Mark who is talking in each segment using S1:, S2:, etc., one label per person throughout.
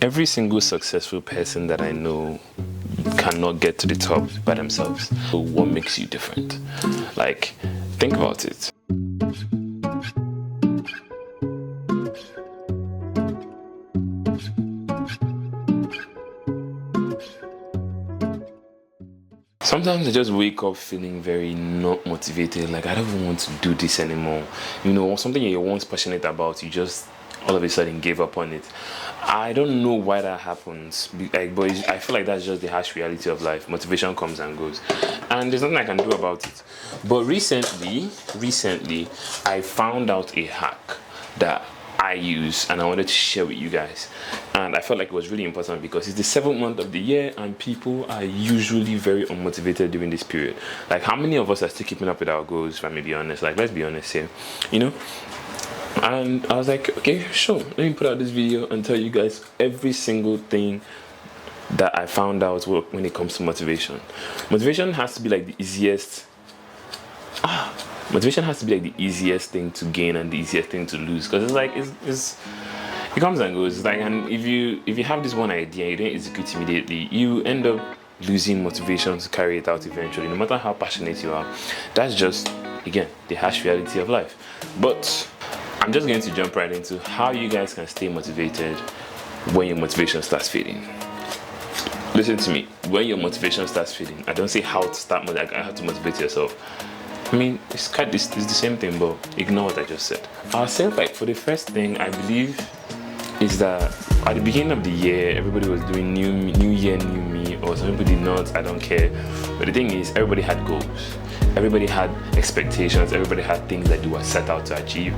S1: Every single successful person that I know cannot get to the top by themselves. So what makes you different? Like, think about it. Sometimes I just wake up feeling very not motivated, like I don't even want to do this anymore. You know, something you're once passionate about, you just all of a sudden gave up on it. I don't know why that happens, but I feel like that's just the harsh reality of life. Motivation comes and goes, and there's nothing I can do about it. But recently, I found out a hack that I use and I wanted to share with you guys. And I felt like it was really important because it's the 7th month of the year and people are usually very unmotivated during this period. Like, how many of us are still keeping up with our goals, if I may be honest? Like, let's be honest here, you know? And I was like, okay, sure, let me put out this video and tell you guys every single thing that I found out when it comes to motivation. Motivation has to be like the easiest thing to gain and the easiest thing to lose, because it's like it comes and goes. It's like, and if you have this one idea and you don't execute immediately, you end up losing motivation to carry it out eventually, no matter how passionate you are. That's just, again, the harsh reality of life. But I'm just going to jump right into how you guys can stay motivated when your motivation starts fading. Listen to me. When your motivation starts fading, I don't say how to start, like how to motivate yourself. I mean, it's the same thing, but ignore what I just said. I'll say, like, for the first thing, I believe is that at the beginning of the year, everybody was doing new year, new me, or some people did not, I don't care. But the thing is, everybody had goals. Everybody had expectations. Everybody had things that they were set out to achieve.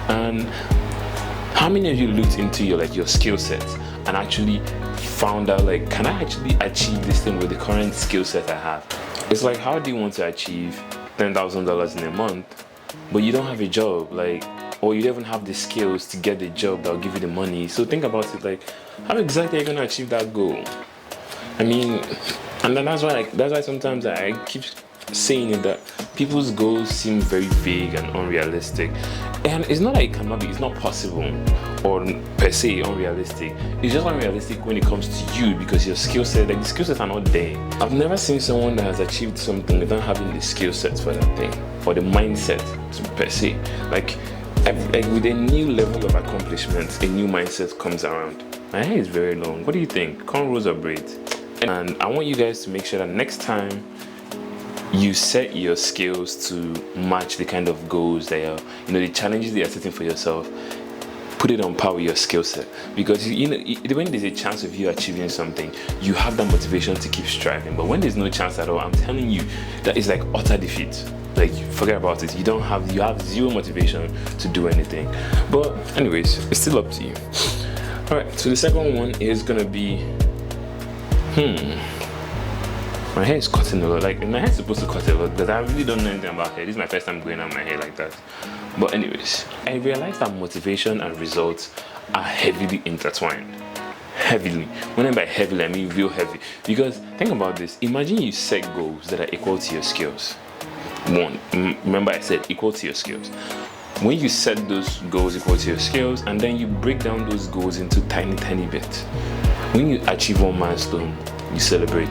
S1: And how many of you looked into your skill sets and actually found out, like, can I actually achieve this thing with the current skill set I have? It's like, how do you want to achieve $10,000 in a month, but you don't have a job, like, or you don't even have the skills to get the job that will give you the money? So think about it, like, how exactly are you going to achieve that goal? I mean, and then that's why sometimes I keep saying it, that people's goals seem very vague and unrealistic. And it's not like it cannot be, it's not possible or per se unrealistic. It's just unrealistic when it comes to you, because your skill set, like, the skill sets are not there. I've never seen someone that has achieved something without having the skill sets for that thing, or the mindset per se. Like with a new level of accomplishment, a new mindset comes around. My hair is very long. What do you think? Cornrows or braids? And I want you guys to make sure that next time you set your skills to match the kind of goals that are, the challenges that you're setting for yourself, put it on par with your skill set. Because when there's a chance of you achieving something, you have that motivation to keep striving. But when there's no chance at all, I'm telling you, that is like utter defeat. Like, forget about it. You have zero motivation to do anything. But anyways, it's still up to you. All right, so the second one is gonna be my hair is cutting a lot. Like, my hair is supposed to cut a lot because I really don't know anything about hair. This is my first time going on my hair like that. But anyways, I realized that motivation and results are heavily intertwined. Heavily. When I by heavily, I mean real heavy. Because think about this. Imagine you set goals that are equal to your skills. Remember I said equal to your skills. When you set those goals equal to your skills, and then you break down those goals into tiny bits. When you achieve one milestone, you celebrate.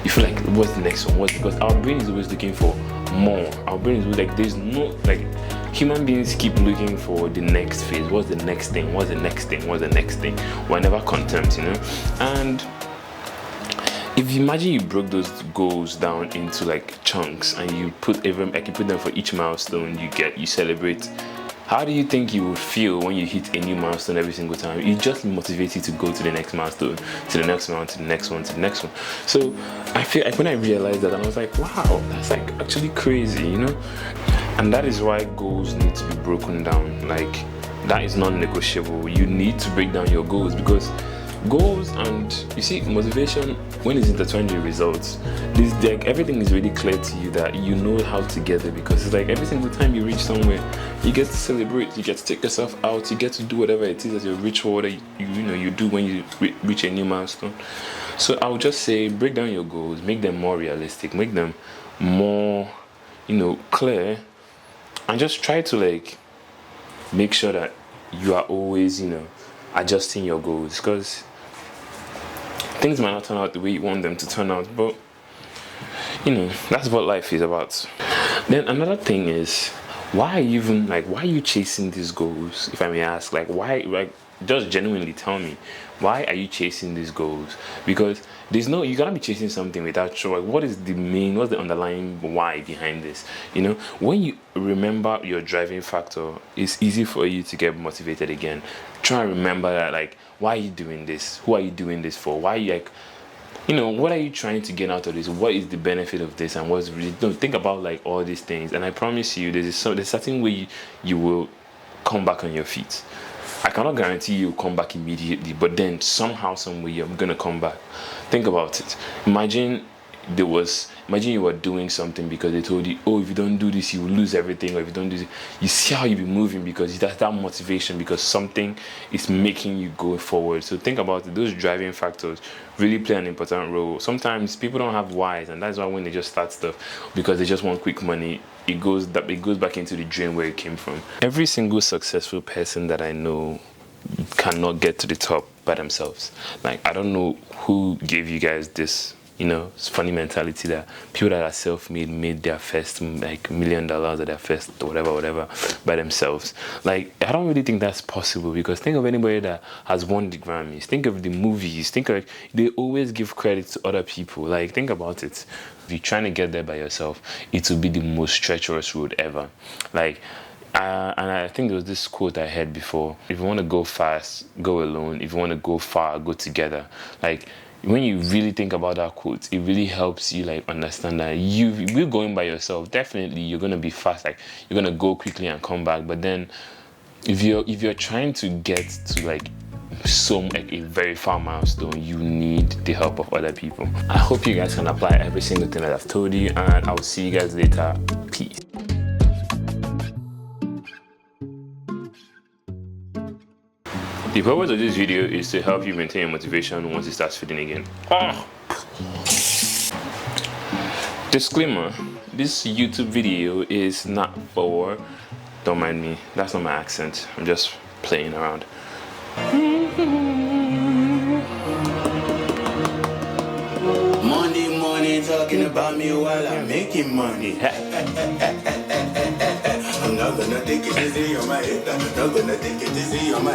S1: You feel like, what's the next one? Because our brain is always looking for more. Our brain is always like, there's no, like, human beings keep looking for the next phase. What's the next thing? What's the next thing? What's the next thing? We're never content, And if you imagine you broke those goals down into like chunks and you put them for each milestone you celebrate, how do you think you would feel when you hit a new milestone every single time? It just motivates you to go to the next milestone, to the next one, to the next one, to the next one. So I feel like when I realized that, I was like, wow, that's like actually crazy, And that is why goals need to be broken down. Like, that is non-negotiable. You need to break down your goals, because goals and, you see, motivation, when it's intertwined with results, like, everything is really clear to you that you know how to get there, because it's like every single time you reach somewhere, you get to celebrate, you get to take yourself out, you get to do whatever it is as your ritual that you do when you reach a new milestone. So I would just say, break down your goals, make them more realistic, make them more, clear, and just try to, like, make sure that you are always, adjusting your goals, because things might not turn out the way you want them to turn out, but you know, that's what life is about. Then another thing is, why are you chasing these goals, if I may ask? Like, why, like, just genuinely tell me, why are you chasing these goals? Because you gotta be chasing something without sure, like, what's the underlying why behind this? You know, when you remember your driving factor, it's easy for you to get motivated again. Try and remember that, like, why are you doing this? Who are you doing this for? Why are you, like, you know, what are you trying to get out of this? What is the benefit of this? And what's really, don't think about, like, all these things. And I promise you, there's a certain way you will come back on your feet. I cannot guarantee you'll come back immediately, but then somehow, some way, you're gonna come back. Think about it. Imagine you were doing something because they told you, oh, if you don't do this, you will lose everything, or if you don't do this, you see how you'll be moving because that's that motivation, because something is making you go forward. So think about it. Those driving factors really play an important role. Sometimes people don't have whys, and that's why when they just start stuff because they just want quick money, it goes back into the drain where it came from. Every single successful person that I know cannot get to the top by themselves. Like, I don't know who gave you guys this, you know, it's funny mentality that people that are self-made made their first, like, $1 million or their first whatever by themselves. Like, I don't really think that's possible, because think of anybody that has won the Grammys, think of the movies, think of, like, they always give credit to other people. Like, think about it. If you're trying to get there by yourself, it will be the most treacherous road ever. Like, and I think there was this quote I heard before: if you want to go fast, go alone. If you want to go far, go together. Like, when you really think about that quote, it really helps you, like, understand that you're going by yourself. Definitely, you're gonna be fast. Like, you're gonna go quickly and come back. But then, if you're trying to get to, like, like, a very far milestone, you need the help of other people. I hope you guys can apply every single thing that I've told you, and I'll see you guys later. Peace. The purpose of this video is to help you maintain your motivation once it starts fading again. Disclaimer: this YouTube video is not for, don't mind me, that's not my accent, I'm just playing around.
S2: Money talking about me while I'm making money. I'm not gonna take it easy on my head. I'm not gonna take it easy on my